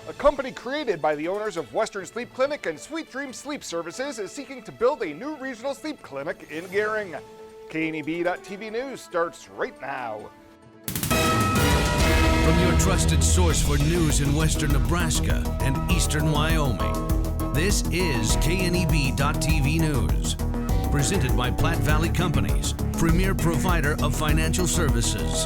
A company created by the owners of Western Sleep Clinic and Sweet Dream Sleep Services is seeking to build a new regional sleep clinic in Gering. KNEB.TV News starts right now. From your trusted source for news in western Nebraska and eastern Wyoming, this is KNEB.TV News. Presented by Platte Valley Companies, premier provider of financial services.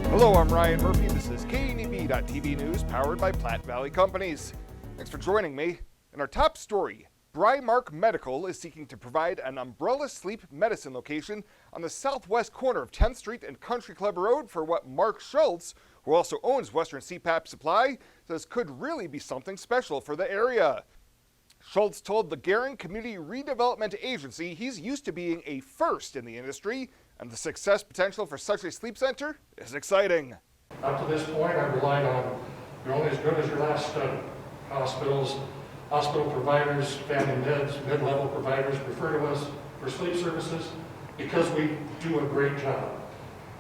Hello, I'm Ryan Murphy. This is KNEB.TV News, powered by Platte Valley Companies. Thanks for joining me. In our top story, Brymark Medical is seeking to provide an umbrella sleep medicine location on the southwest corner of 10th Street and Country Club Road for what Mark Schultz, who also owns Western CPAP Supply, says could really be something special for the area. Schultz told the Gering Community Redevelopment Agency he's used to being a first in the industry, and the success potential for such a sleep center is exciting. Up to this point, I've relied on you're only as good as your last study. Hospital providers, family meds, mid-level providers refer to us for sleep services because we do a great job.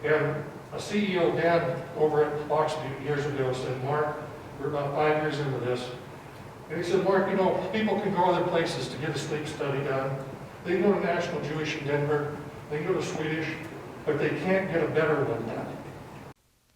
And a CEO, Dan, over at Boxview years ago said, Mark, we're about 5 years into this. And he said, Mark, you know, people can go other places to get a sleep study done. They can go to National Jewish in Denver, they can go to Swedish, but they can't get a better one done.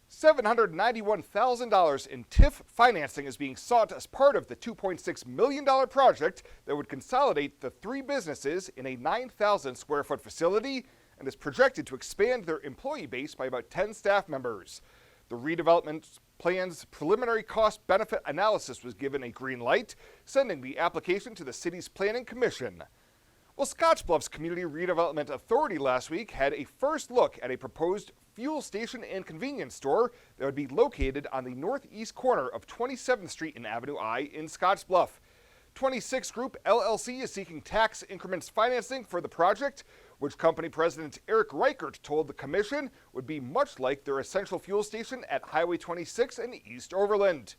$791,000 in TIF financing is being sought as part of the $2.6 million project that would consolidate the three businesses in a 9,000 square foot facility and is projected to expand their employee base by about 10 staff members. The redevelopment plan's preliminary cost benefit analysis was given a green light, sending the application to the city's planning commission. Well, Scottsbluff's Community Redevelopment Authority last week had a first look at a proposed fuel station and convenience store that would be located on the northeast corner of 27th Street and Avenue I in Scottsbluff. 26 Group LLC is seeking tax increments financing for the project, which company president Eric Reichert told the commission would be much like their essential fuel station at Highway 26 and East Overland.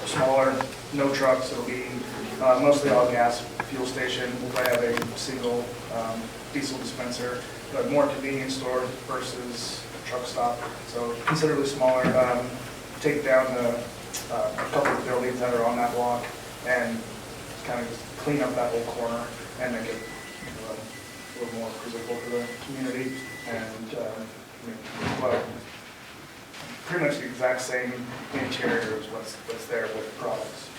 Smaller, no trucks, it'll be mostly all gas fuel station. We'll probably have a single diesel dispenser, but more convenience store versus a truck stop. So considerably smaller. Take down a couple of buildings that are on that block and kind of just clean up that whole corner and make it a little more presentable for the community. And well, pretty much the exact same interior as what's there with products.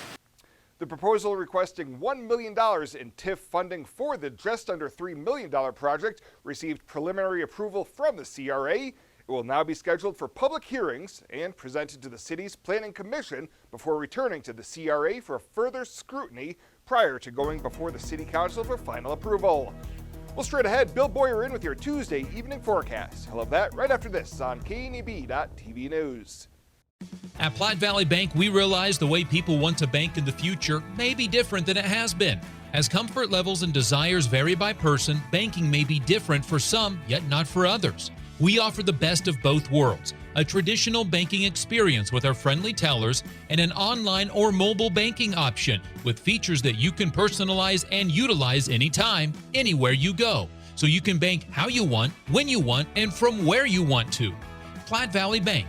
The proposal requesting $1 million in TIF funding for the just under $3 million project received preliminary approval from the CRA. It will now be scheduled for public hearings and presented to the city's planning commission before returning to the CRA for further scrutiny prior to going before the city council for final approval. Well, straight ahead, Bill Boyer in with your Tuesday evening forecast. I'll have that right after this on KNEB.TV News. At Platte Valley Bank, we realize the way people want to bank in the future may be different than it has been. As comfort levels and desires vary by person, banking may be different for some, yet not for others. We offer the best of both worlds, a traditional banking experience with our friendly tellers and an online or mobile banking option with features that you can personalize and utilize anytime, anywhere you go. So you can bank how you want, when you want, and from where you want to. Platte Valley Bank.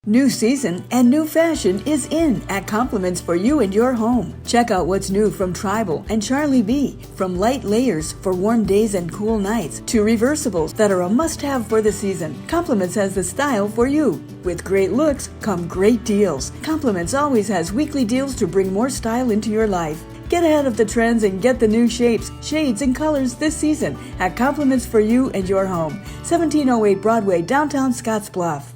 New season and new fashion is in at Compliments for you and your home. Check out what's new from Tribal and Charlie B. From light layers for warm days and cool nights to reversibles that are a must-have for the season. Compliments has the style for you. With great looks come great deals. Compliments always has weekly deals to bring more style into your life. Get ahead of the trends and get the new shapes, shades, and colors this season at Compliments for you and your home. 1708 Broadway, downtown Scottsbluff.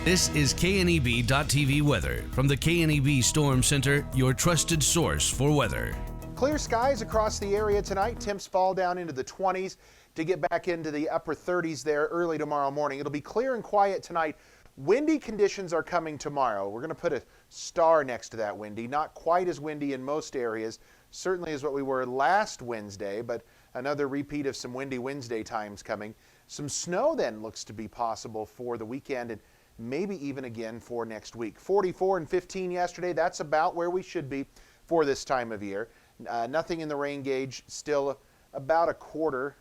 This is KNEB.TV weather from the KNEB Storm Center, your trusted source for weather. Clear skies across the area tonight. Temps fall down into the 20s to get back into the upper 30s there early tomorrow morning. It'll be clear and quiet tonight Windy conditions are coming tomorrow. We're going to put a star next to that windy. Not quite as windy in most areas, certainly as what we were last Wednesday, but another repeat of some windy Wednesday times coming. Some snow then looks to be possible for the weekend and maybe even again for next week. 44 and 15 yesterday, that's about where we should be for this time of year. Nothing in the rain gauge, still about a quarter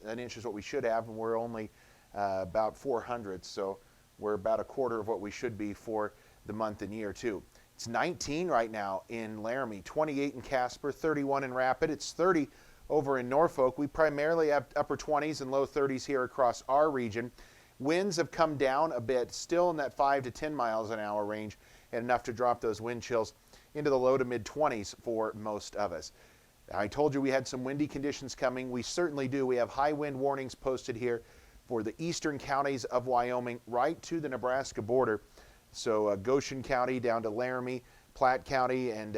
an inch is what we should have, and we're only about 400, so we're about a quarter of what we should be for the month and year too. It's 19 right now in Laramie, 28 in Casper, 31 in Rapid. It's 30 over in Norfolk. We primarily have upper 20s and low 30s here across our region. Winds have come down a bit, still in that 5 to 10 miles an hour range, and enough to drop those wind chills into the low to mid 20s for most of us. I told you we had some windy conditions coming. We certainly do. We have high wind warnings posted here for the eastern counties of Wyoming right to the Nebraska border. So Goshen County down to Laramie, Platte County, and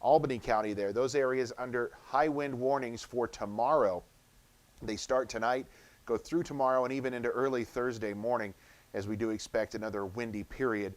Albany County there. Those areas under high wind warnings for tomorrow. They start tonight, go through tomorrow, and even into early Thursday morning, as we do expect another windy period.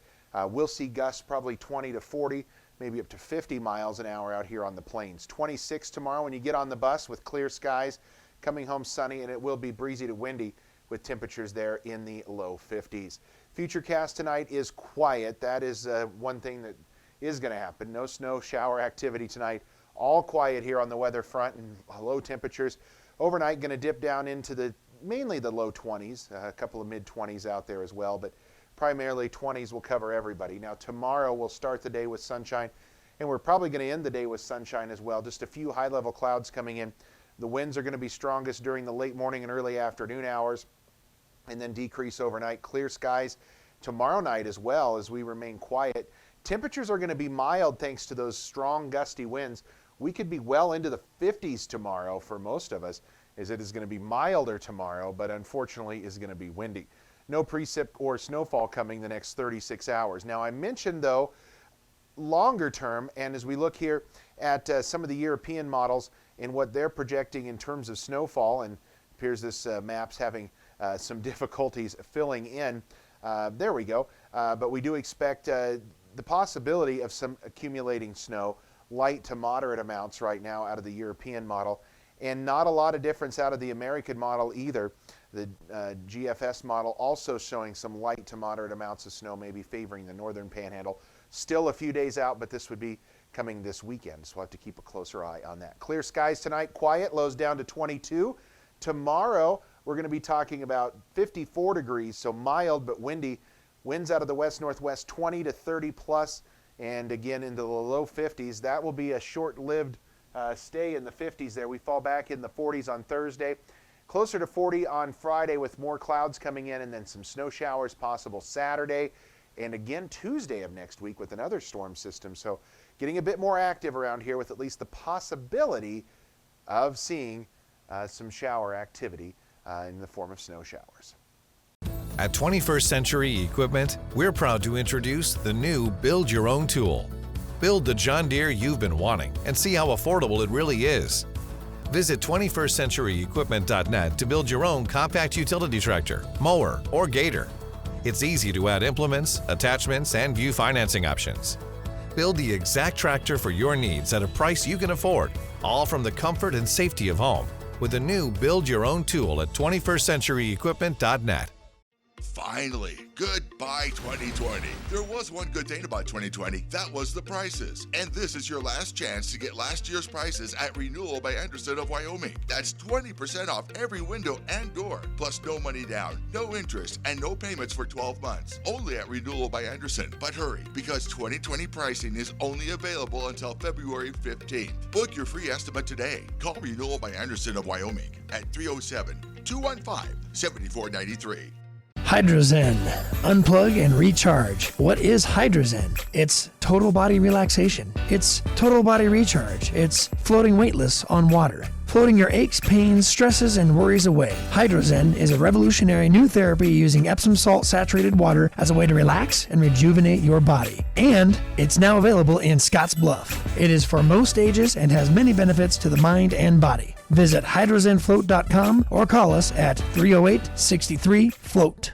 We'll see gusts probably 20 to 40, maybe up to 50 miles an hour out here on the plains. 26 tomorrow when you get on the bus with clear skies, coming home sunny, and it will be breezy to windy with temperatures there in the low 50s. Futurecast tonight is quiet. That is one thing that is going to happen. No snow shower activity tonight. All quiet here on the weather front and low temperatures. Overnight going to dip down into mainly the low 20s, a couple of mid 20s out there as well, but primarily 20s will cover everybody. Now tomorrow we'll start the day with sunshine, and we're probably going to end the day with sunshine as well. Just a few high-level clouds coming in. The winds are going to be strongest during the late morning and early afternoon hours, and then decrease overnight. Clear skies tomorrow night as well as we remain quiet. Temperatures are going to be mild thanks to those strong gusty winds. We could be well into the 50s tomorrow for most of us, as it is going to be milder tomorrow, but unfortunately is going to be windy. No precip or snowfall coming the next 36 hours. Now I mentioned though, longer term, and as we look here at some of the European models and what they're projecting in terms of snowfall, and it appears this map's having some difficulties filling in. There we go. But we do expect the possibility of some accumulating snow, light to moderate amounts right now out of the European model, and not a lot of difference out of the American model either. The GFS model also showing some light to moderate amounts of snow, maybe favoring the northern Panhandle. Still a few days out, but this would be coming this weekend, so we'll have to keep a closer eye on that. Clear skies tonight, quiet, lows down to 22. Tomorrow, we're going to be talking about 54 degrees, so mild but windy. Winds out of the west-northwest 20 to 30 plus, and again into the low 50s. That will be a short-lived stay in the 50s there. We fall back in the 40s on Thursday, closer to 40 on Friday with more clouds coming in, and then some snow showers possible Saturday, and again Tuesday of next week with another storm system. So getting a bit more active around here with at least the possibility of seeing some shower activity in the form of snow showers. At 21st Century Equipment, we're proud to introduce the new Build Your Own tool. Build the John Deere you've been wanting and see how affordable it really is. Visit 21stcenturyequipment.net to build your own compact utility tractor, mower, or gator. It's easy to add implements, attachments, and view financing options. Build the exact tractor for your needs at a price you can afford, all from the comfort and safety of home, with a new Build Your Own tool at 21stcenturyequipment.net. Finally, goodbye 2020. There was one good thing about 2020, that was the prices. And this is your last chance to get last year's prices at Renewal by Anderson of Wyoming. That's 20% off every window and door, plus no money down, no interest, and no payments for 12 months. Only at Renewal by Anderson. But hurry, because 2020 pricing is only available until February 15th. Book your free estimate today. Call Renewal by Anderson of Wyoming at 307-215-7493. Hydrozen. Unplug and recharge. What is Hydrozen? It's total body relaxation. It's total body recharge. It's floating weightless on water. Floating your aches, pains, stresses, and worries away. Hydrozen is a revolutionary new therapy using Epsom salt saturated water as a way to relax and rejuvenate your body. And it's now available in Scottsbluff. It is for most ages and has many benefits to the mind and body. Visit hydrozenfloat.com or call us at 308-63-FLOAT.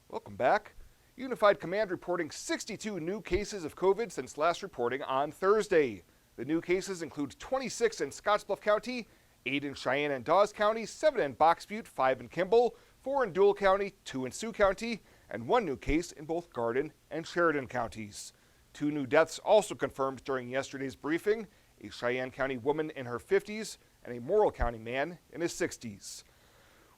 Welcome back. Unified Command reporting 62 new cases of COVID since last reporting on Thursday. The new cases include 26 in Scottsbluff County, 8 in Cheyenne and Dawes County, 7 in Box Butte, 5 in Kimball, 4 in Dual County, 2 in Sioux County, and 1 new case in both Garden and Sheridan counties. 2 new deaths also confirmed during yesterday's briefing, a Cheyenne County woman in her 50s and a Morrill County man in his 60s.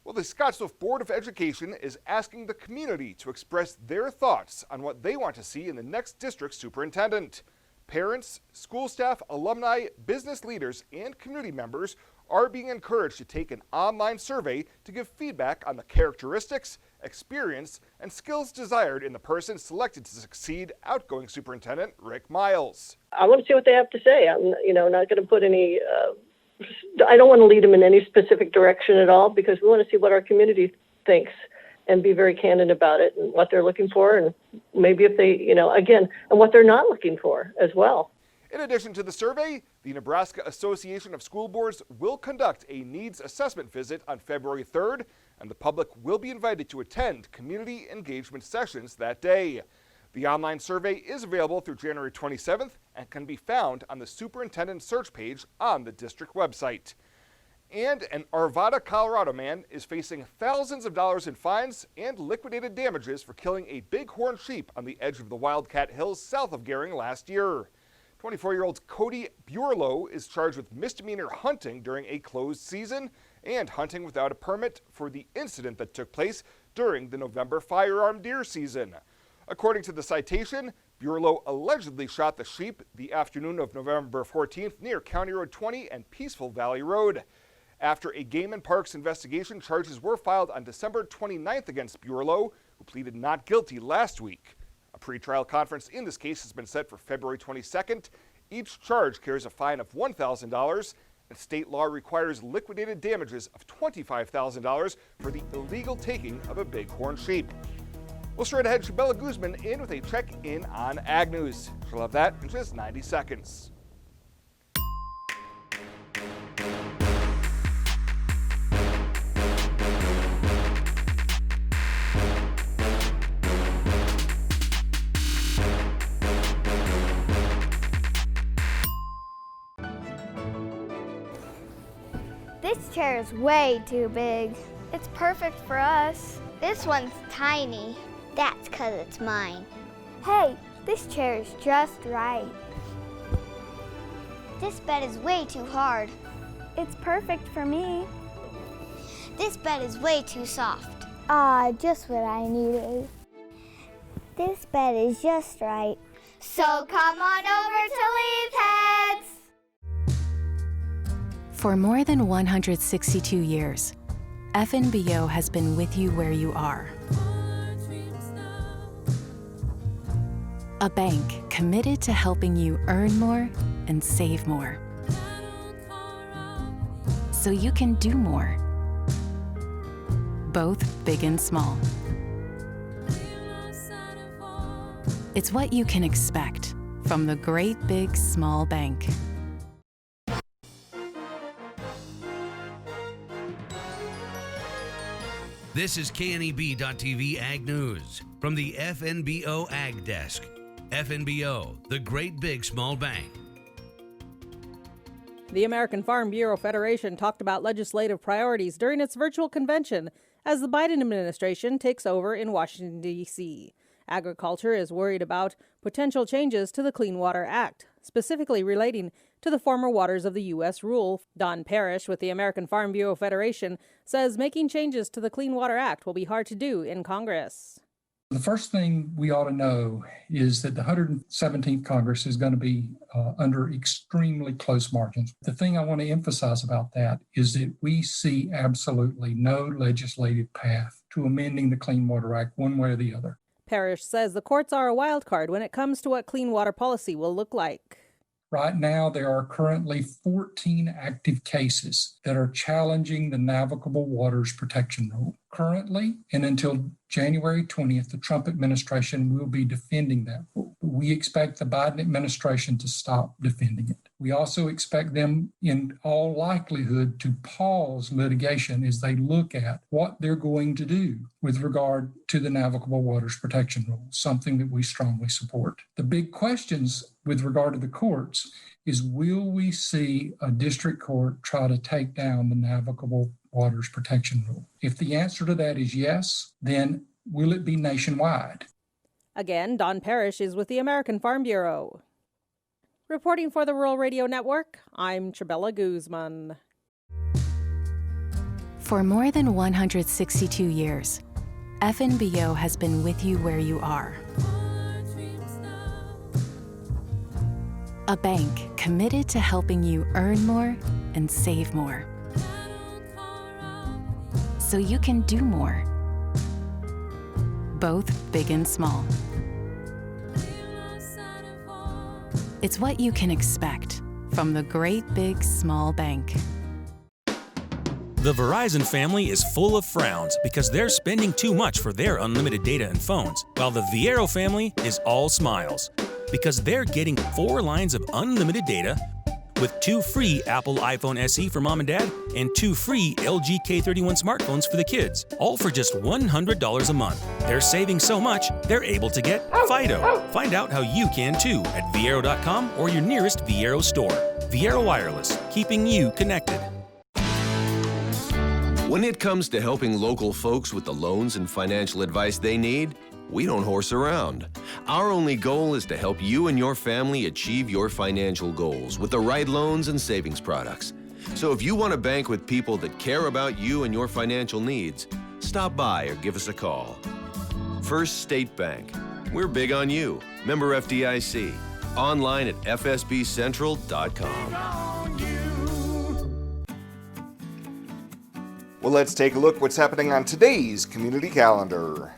Well, the Scottsbluff Board of Education is asking the community to express their thoughts on what they want to see in the next district superintendent. Parents, school staff, alumni, business leaders, and community members are being encouraged to take an online survey to give feedback on the characteristics, experience, and skills desired in the person selected to succeed outgoing Superintendent Rick Miles. I want to see what they have to say. I'm, not going to put any. I don't want to lead them in any specific direction at all because we want to see what our community thinks and be very candid about it and what they're looking for and maybe if they, and what they're not looking for as well. In addition to the survey, the Nebraska Association of School Boards will conduct a needs assessment visit on February 3rd, and the public will be invited to attend community engagement sessions that day. The online survey is available through January 27th and can be found on the superintendent search page on the district website. And an Arvada, Colorado man is facing thousands of dollars in fines and liquidated damages for killing a bighorn sheep on the edge of the Wildcat Hills south of Gering last year. 24-year-old Cody Burelow is charged with misdemeanor hunting during a closed season and hunting without a permit for the incident that took place during the November firearm deer season. According to the citation, Burelow allegedly shot the sheep the afternoon of November 14th near County Road 20 and Peaceful Valley Road. After a Game and Parks investigation, charges were filed on December 29th against Burelow, who pleaded not guilty last week. A pretrial conference in this case has been set for February 22nd. Each charge carries a fine of $1,000, and state law requires liquidated damages of $25,000 for the illegal taking of a bighorn sheep. We'll straight ahead Chabella Guzman in with a check-in on Ag News. She'll have that in just 90 seconds. This chair is way too big. It's perfect for us. This one's tiny. That's 'cause it's mine. Hey, this chair is just right. This bed is way too hard. It's perfect for me. This bed is way too soft. Just what I needed. This bed is just right. So come on over to Leeds Heads. For more than 162 years, FNBO has been with you where you are. A bank committed to helping you earn more and save more, so you can do more, both big and small. It's what you can expect from the great big small bank. This is KNEB.TV Ag News from the FNBO Ag Desk. FNBO, the great big small bank. The American Farm Bureau Federation talked about legislative priorities during its virtual convention as the Biden administration takes over in Washington, D.C. Agriculture is worried about potential changes to the Clean Water Act, specifically relating to the former waters of the U.S. rule. Don Parrish with the American Farm Bureau Federation says making changes to the Clean Water Act will be hard to do in Congress. The first thing we ought to know is that the 117th Congress is going to be under extremely close margins. The thing I want to emphasize about that is that we see absolutely no legislative path to amending the Clean Water Act one way or the other. Parrish says the courts are a wild card when it comes to what clean water policy will look like. Right now, there are currently 14 active cases that are challenging the Navigable Waters Protection Rule. Currently, and until January 20th, the Trump administration will be defending that rule. We expect the Biden administration to stop defending it. We also expect them, in all likelihood, to pause litigation as they look at what they're going to do with regard to the Navigable Waters Protection Rule, something that we strongly support. The big questions with regard to the courts is, will we see a district court try to take down the Navigable Waters Protection Rule? If the answer to that is yes, then will it be nationwide? Again, Don Parrish is with the American Farm Bureau. Reporting for the Rural Radio Network, I'm Chabella Guzman. For more than 162 years, FNBO has been with you where you are. A bank committed to helping you earn more and save more, so you can do more, both big and small. It's what you can expect from the great big small bank. The Verizon family is full of frowns because they're spending too much for their unlimited data and phones, while the Viero family is all smiles because they're getting 4 lines of unlimited data with 2 free Apple iPhone SE for mom and dad and 2 free LG K31 smartphones for the kids, all for just $100 a month. They're saving so much, they're able to get Fido. Find out how you can too at Viero.com or your nearest Viero store. Viero Wireless, keeping you connected. When it comes to helping local folks with the loans and financial advice they need, we don't horse around. Our only goal is to help you and your family achieve your financial goals with the right loans and savings products. So if you want to bank with people that care about you and your financial needs, stop by or give us a call. First State Bank. We're big on you. Member FDIC. Online at fsbcentral.com. Well, let's take a look what's happening on today's community calendar.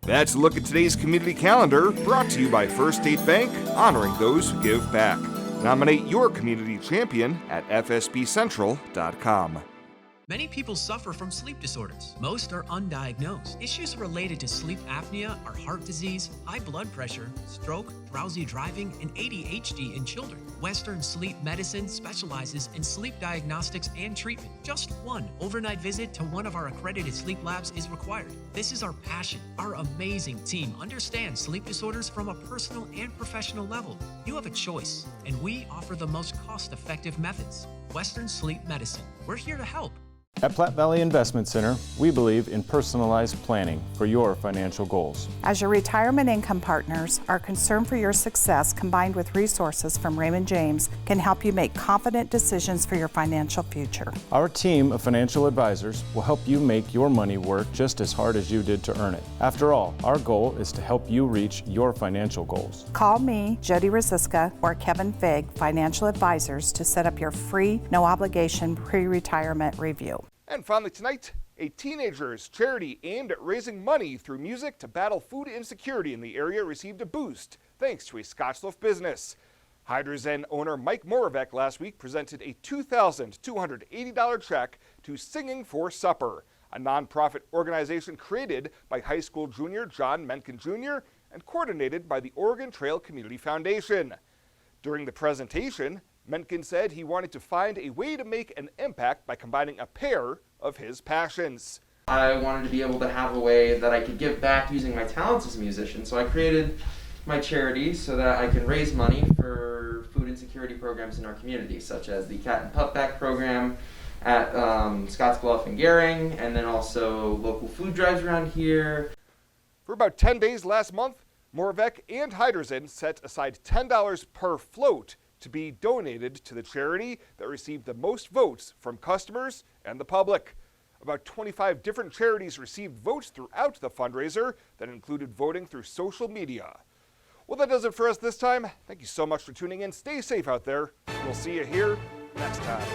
That's a look at today's community calendar, brought to you by First State Bank, honoring those who give back. Nominate your community champion at fsbcentral.com. Many people suffer from sleep disorders. Most are undiagnosed. Issues related to sleep apnea are heart disease, high blood pressure, stroke, drowsy driving, and ADHD in children. Western Sleep Medicine specializes in sleep diagnostics and treatment. Just one overnight visit to one of our accredited sleep labs is required. This is our passion. Our amazing team understands sleep disorders from a personal and professional level. You have a choice, and we offer the most cost-effective methods. Western Sleep Medicine. We're here to help. At Platte Valley Investment Center, we believe in personalized planning for your financial goals. As your retirement income partners, our concern for your success combined with resources from Raymond James can help you make confident decisions for your financial future. Our team of financial advisors will help you make your money work just as hard as you did to earn it. After all, our goal is to help you reach your financial goals. Call me, Jody Rosiska, or Kevin Fig, Financial Advisors, to set up your free, no-obligation pre-retirement review. And finally tonight, a teenagers' charity aimed at raising money through music to battle food insecurity in the area received a boost thanks to a Scottsbluff business. Hydrozen owner Mike Moravec last week presented a $2,280 check to Singing for Supper, a nonprofit organization created by high school junior John Mencken Jr. and coordinated by the Oregon Trail Community Foundation. During the presentation, Mencken said he wanted to find a way to make an impact by combining a pair of his passions. I wanted to be able to have a way that I could give back using my talents as a musician, so I created my charity so that I can raise money for food insecurity programs in our community, such as the Cat and Pup Back program at Scottsbluff and Gering, and then also local food drives around here. For about 10 days last month, Moravec and Hydrozen set aside $10 per float to be donated to the charity that received the most votes from customers and the public. About 25 different charities received votes throughout the fundraiser that included voting through social media. Well, that does it for us this time. Thank you so much for tuning in. Stay safe out there. We'll see you here next time.